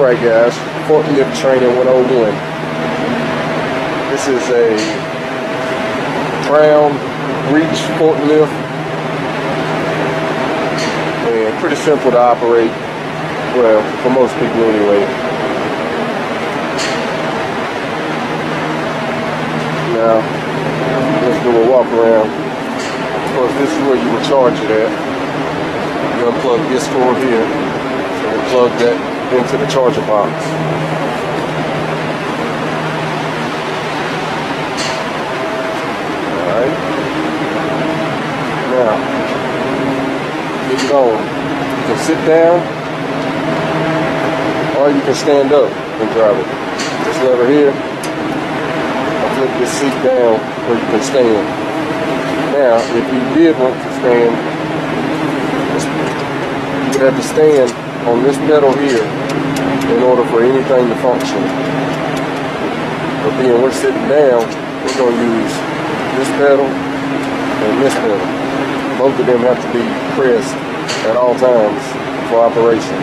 Alright guys, forklift training 101. This is a round reach forklift. And pretty simple to operate. Well, for most people anyway. Now, let's do a walk around. Of course, this is where you would charge it at. You unplug this cord here and plug that into the charger box. Alright. Now, get it on. You can sit down or you can stand up and drive it. This lever here, I'll flip this seat down where you can stand. Now, if you did want to stand, you would have to stand on this pedal here in order for anything to function. But being we're sitting down, we're going to use this pedal and this pedal. Both of them have to be pressed at all times for operation.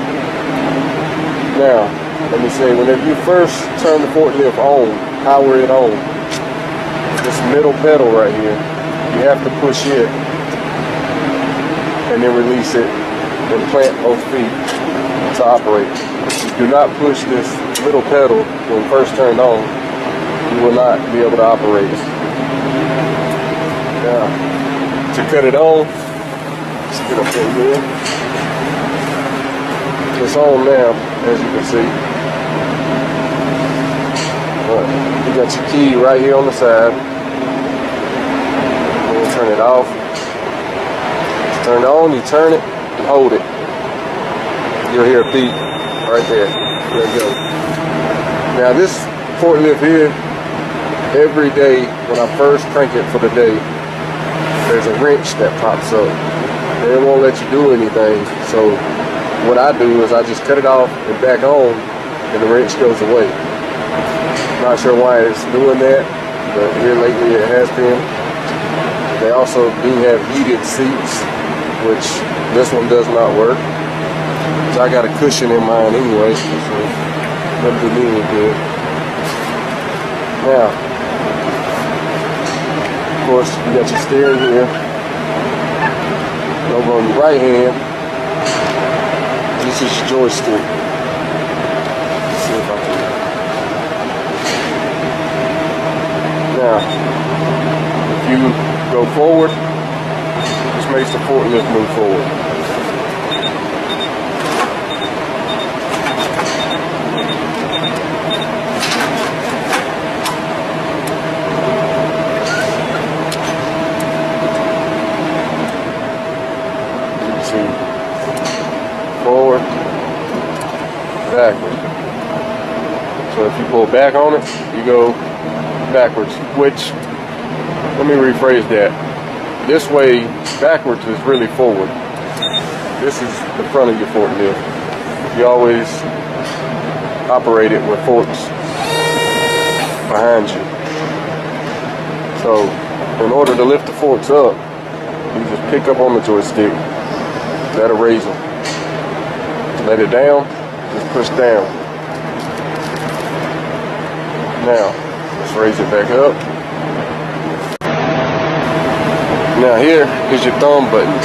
Now, let me say, whenever you first turn the forklift on, power it on, this middle pedal right here, you have to push it and then release it and plant both feet to operate. If you do not push this little pedal when first turned on, you will not be able to operate. Now, to cut it on, let's get up in here. It's on now, as you can see. Right. You got your key right here on the side. We'll turn it off. It's turned on, you turn it and hold it. You'll hear a beep right there. There you go. Now this forklift here, every day when I first crank it for the day, there's a wrench that pops up. They won't let you do anything. So what I do is I just cut it off and back on and the wrench goes away. Not sure why it's doing that, but here lately it has been. They also do have heated seats, which this one does not work. So I got a cushion in mine anyway, so doesn't do me any good. Now, of course, you got your steering here. Over on your right hand, this is your joystick. Let's see if I can. Now, if you go forward, this makes the forklift move forward. Forward, backward. So if you pull back on it, you go backwards, which, let me rephrase that. This way, backwards is really forward. This is the front of your forklift. You always operate it with forks behind you. So in order to lift the forks up, you just pick up on the joystick, that'll raise them. Let it down, just push down. Now, let's raise it back up. Now here is your thumb button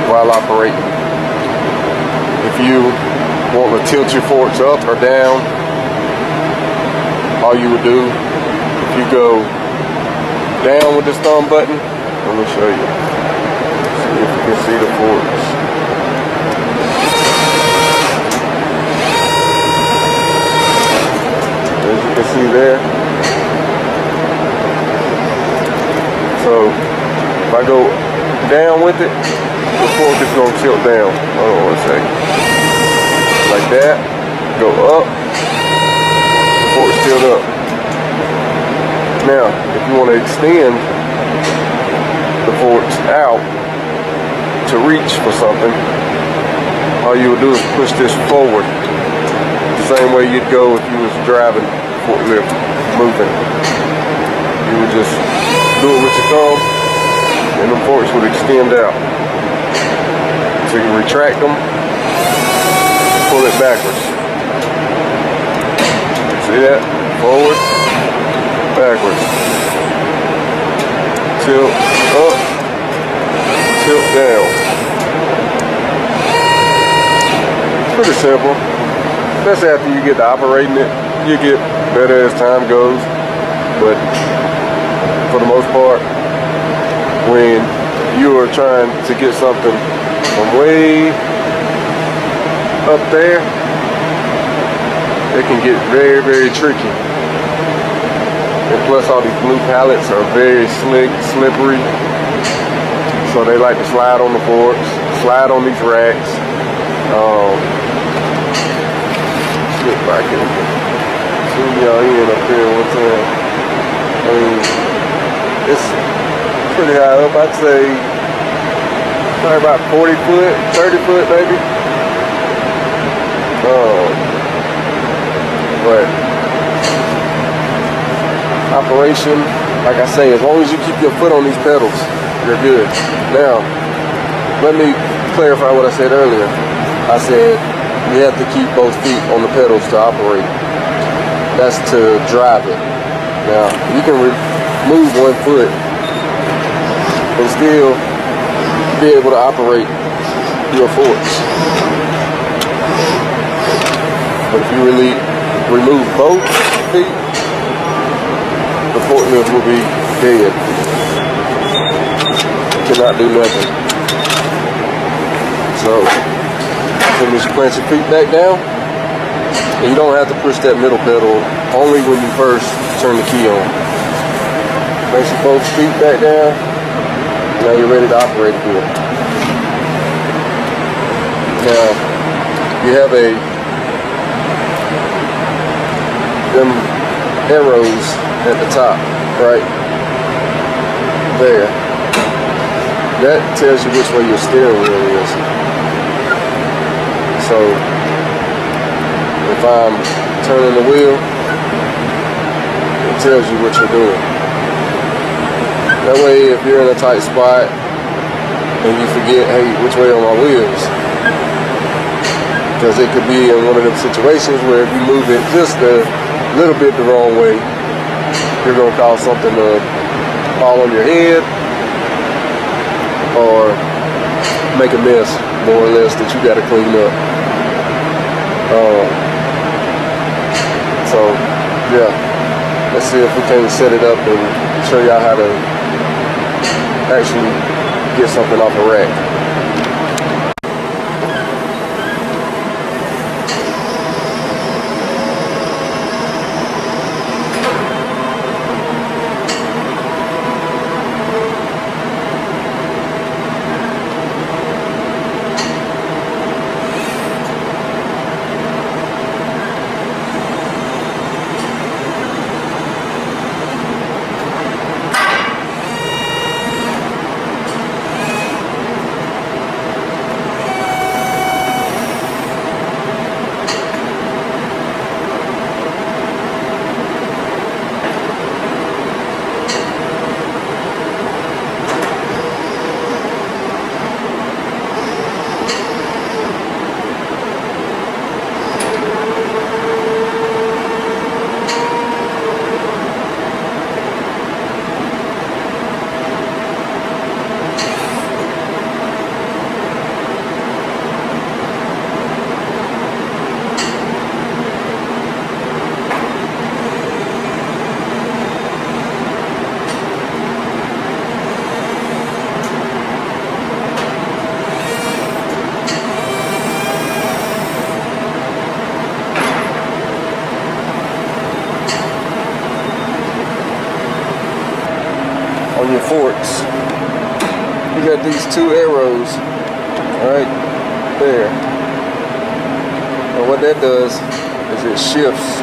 while operating. If you want to tilt your forks up or down, all you would do, if you go down with this thumb button, let me show you. See if you can see the forks. As you can see there. So if I go down with it, the fork is going to tilt down. Hold on one second. Like that. Go up. The fork's tilt up. Now, if you want to extend the forks out to reach for something, all you would do is push this forward. Same way you'd go if you was driving forklift, moving. You would just do it with your thumb and the forks would extend out. So you can retract them, pull it backwards. See that? Forward, backwards. Tilt up, tilt down. Pretty simple. Especially after you get to operating it, you get better as time goes. But for the most part, when you are trying to get something from way up there, it can get very, very tricky. And plus all these blue pallets are very slick, slippery. So they like to slide on the forks, slide on these racks. Slip back in. Zoom y'all in up here one time. I mean, it's pretty high up. I'd say probably about 40 foot, 30 foot maybe. But operation, like I say, as long as you keep your foot on these pedals, you're good. Now, let me clarify what I said earlier. I said you have to keep both feet on the pedals to operate. That's to drive it. Now, you can move one foot and still be able to operate your forks. But if you really remove both feet, the forklift will be dead. Cannot do nothing. So, when you plant your feet back down, and you don't have to push that middle pedal only when you first turn the key on. Place your both feet back down. Now you're ready to operate again. Now, you have them arrows at the top, right there. That tells you which way your steering wheel is. So if I'm turning the wheel, it tells you what you're doing. That way, if you're in a tight spot and you forget, hey, which way are my wheels? Because it could be in one of them situations where if you move it just a little bit the wrong way, you're going to cause something to fall on your head or make a mess, more or less, that you got to clean up. So, yeah, let's see if we can set it up and show y'all how to actually get something off a rack. On your forks, you got these two arrows right there, and what that does is it shifts.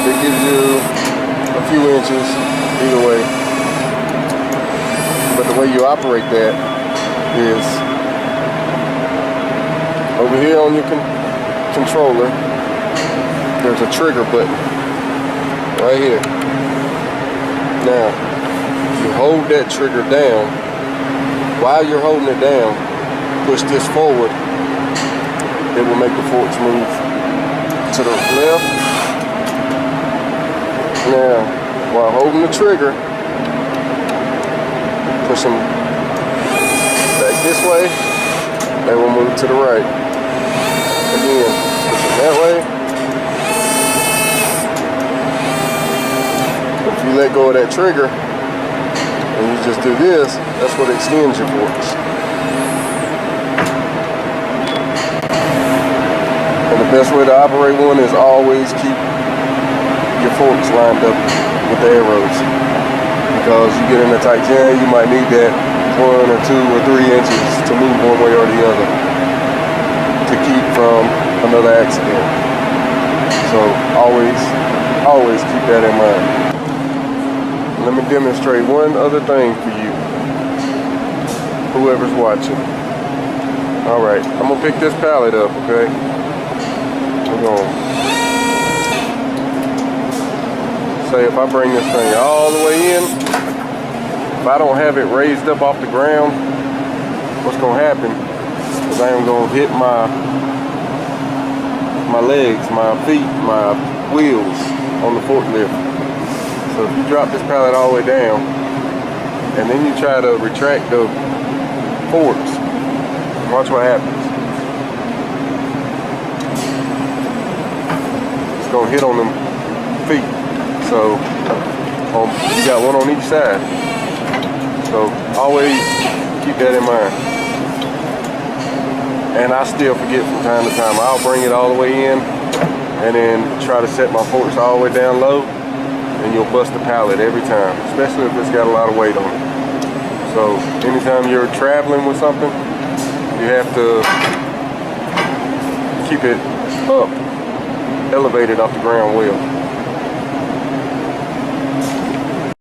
It gives you a few inches either way, but the way you operate that is over here on your controller. There's a trigger button right here. Now, you hold that trigger down. While you're holding it down, push this forward. It will make the forks move to the left. Now, while holding the trigger, push them back this way, they will move to the right. Again, push them that way. If you let go of that trigger, and you just do this, that's what extends your forks. And the best way to operate one is always keep your forks lined up with the arrows. Because you get in a tight jam, you might need that 1 or 2 or 3 inches to move one way or the other to keep from another accident. So always keep that in mind. Let me demonstrate one other thing for you, whoever's watching. All right, I'm gonna pick this pallet up, okay? We're gonna say if I bring this thing all the way in, if I don't have it raised up off the ground, what's gonna happen is I am gonna hit my legs, my feet, my wheels on the forklift. So if you drop this pallet all the way down, and then you try to retract the forks, watch what happens. It's gonna hit on them feet. So you got one on each side. So always keep that in mind. And I still forget from time to time. I'll bring it all the way in, and then try to set my forks all the way down low, and you'll bust the pallet every time, especially if it's got a lot of weight on it. So anytime you're traveling with something, you have to keep it up, elevated off the ground well.